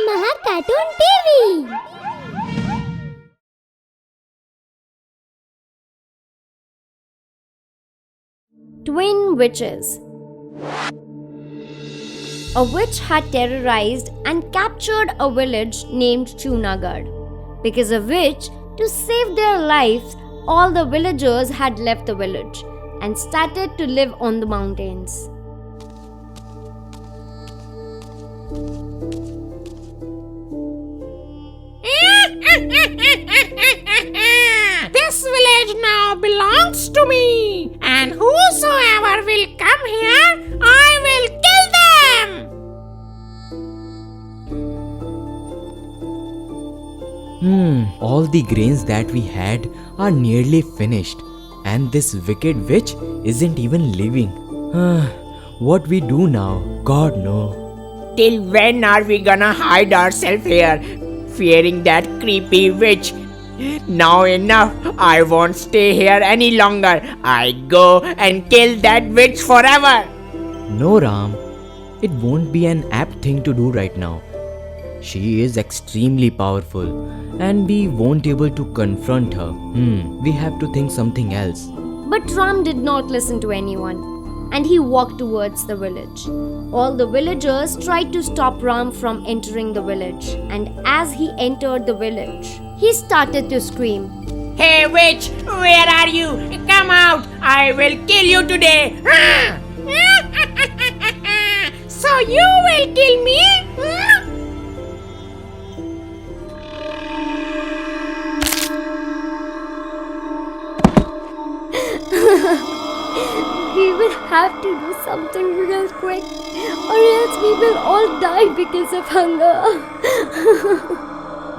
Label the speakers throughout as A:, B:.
A: Maha Cartoon TV. Twin Witches. A witch had terrorized and captured a village named Chunagarh. Because of which, to save their lives, all the villagers had left the village and started to live on the mountains.
B: This village now belongs to me, and whosoever will come here, I will kill them.
C: All the grains that we had are nearly finished, and this wicked witch isn't even living. What we do now, God no.
B: Till when are we gonna hide ourselves here, fearing that creepy witch? Now enough, I won't stay here any longer. I go and kill that witch forever.
C: No, Ram, it won't be an apt thing to do right now. She is extremely powerful, and we won't be able to confront her. We have to think something else.
A: But Ram did not listen to anyone, and he walked towards the village. All the villagers tried to stop Ram from entering the village, and as he entered the village, he started to scream.
B: Hey witch, where are you? Come out, I will kill you today. So you will kill me?
A: We will have to do something real quick, or else we will all die because of hunger.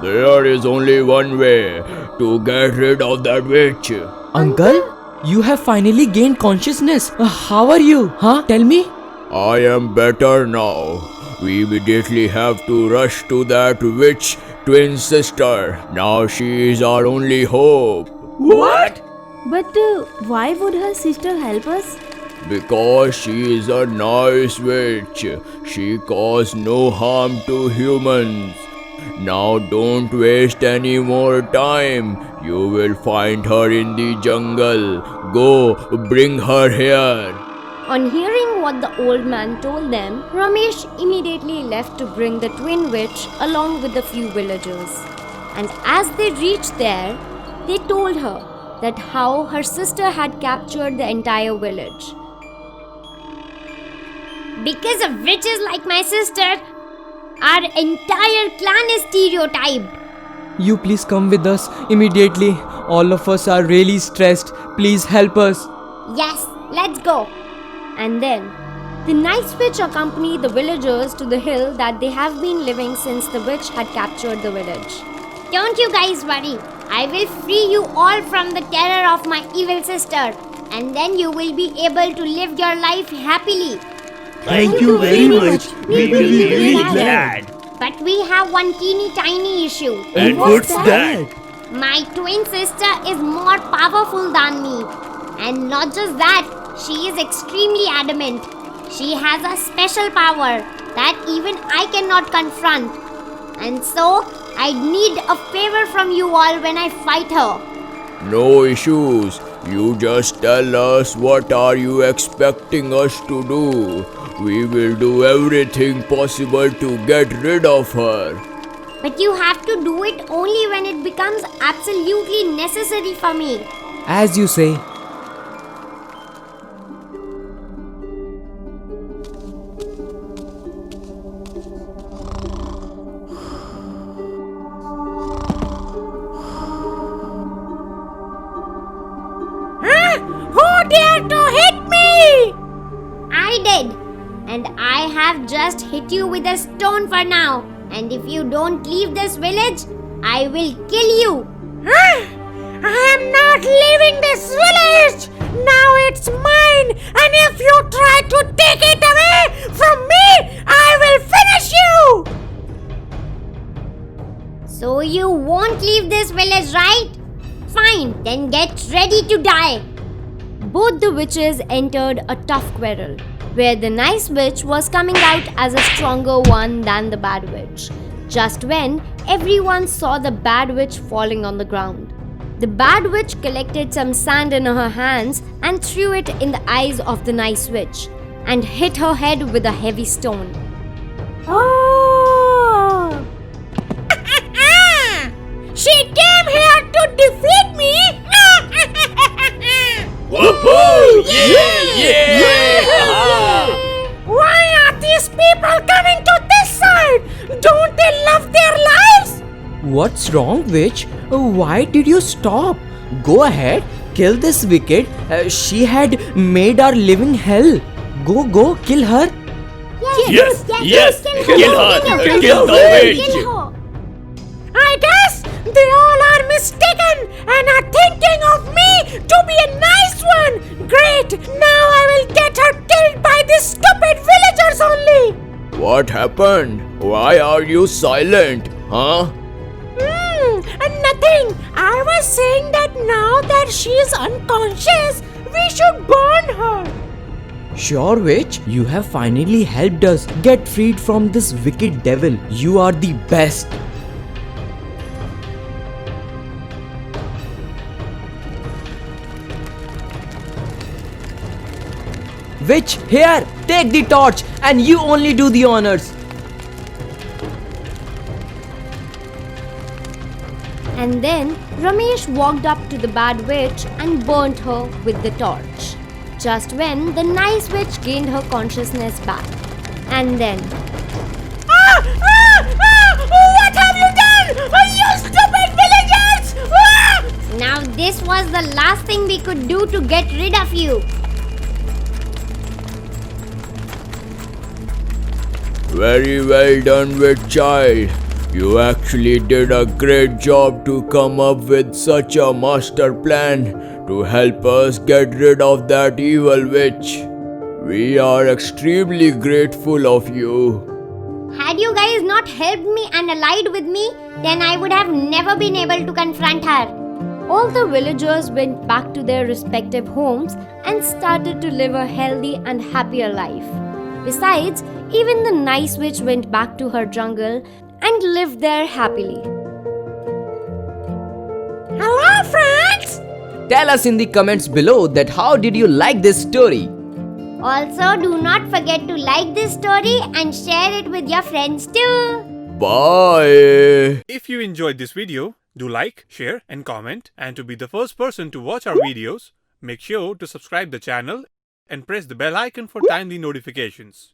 D: There is only one way to get rid of that witch.
C: Uncle, you have finally gained consciousness. How are you? Tell me.
D: I am better now. We immediately have to rush to that witch twin sister. Now she is our only hope.
B: What?
E: But why would her sister help us?
D: Because she is a nice witch. She caused no harm to humans. Now don't waste any more time. You will find her in the jungle. Go, bring her here.
A: On hearing what the old man told them, Ramesh immediately left to bring the twin witch along with a few villagers. And as they reached there, they told her that how her sister had captured the entire village. Because of witches like my sister, our entire clan is stereotyped.
C: You please come with us immediately. All of us are really stressed. Please help us.
A: Yes, let's go. And then, the nice witch accompanied the villagers to the hill that they have been living since the witch had captured the village. Don't you guys worry. I will free you all from the terror of my evil sister, and then you will be able to live your life happily.
D: Thank you very much. We will be really glad.
A: But we have one teeny tiny issue.
D: And what's that?
A: My twin sister is more powerful than me. And not just that, she is extremely adamant. She has a special power that even I cannot confront. And so, I need a favor from you all when I fight her.
D: No issues. You just tell us what are you expecting us to do. We will do everything possible to get rid of her.
A: But you have to do it only when it becomes absolutely necessary for me.
C: As you say.
B: Who dared to hit me?
A: I did. And I have just hit you with a stone for now. And if you don't leave this village, I will kill you.
B: I am not leaving this village. Now it's mine. And if you try to take it away from me, I will finish you.
A: So you won't leave this village, right? Fine, then get ready to die. Both the witches entered a tough quarrel, where the nice witch was coming out as a stronger one than the bad witch. just when everyone saw the bad witch falling on the ground. The bad witch collected some sand in her hands and threw it in the eyes of the nice witch and hit her head with a heavy stone.
E: Oh!
A: She came here to defeat me!
D: Woohoo! Yeah!
A: Why are these people coming to this side? Don't they love their lives?
C: What's wrong, witch? Why did you stop? Go ahead, kill this wicked. She had made our living hell. Go, kill her.
D: Yes! Kill her! Kill the witch!
A: I guess they all are mistaken and are thinking of me to be a nice one. Great! Now I will get her killed by these stupid villagers only.
D: What happened? Why are you silent? Huh?
A: Nothing. I was saying that now that she is unconscious, we should burn her.
C: Sure, witch. You have finally helped us get freed from this wicked devil. You are the best. Witch, here, take the torch and you only do the honors.
A: And then Ramesh walked up to the bad witch and burnt her with the torch. Just when the nice witch gained her consciousness back. And then... What have you done? You stupid villagers! Now this was the last thing we could do to get rid of you.
D: Very well done, witch child. You actually did a great job to come up with such a master plan to help us get rid of that evil witch. We are extremely grateful of you.
A: Had you guys not helped me and allied with me, then I would have never been able to confront her. All the villagers went back to their respective homes and started to live a healthy and happier life. Besides, even the nice witch went back to her jungle and lived there happily. Hello, friends!
C: Tell us in the comments below that how did you like this story?
A: Also, do not forget to like this story and share it with your friends too.
D: Bye.
F: If you enjoyed this video, do like, share and comment, and to be the first person to watch our videos, make sure to subscribe the channel and press the bell icon for timely notifications.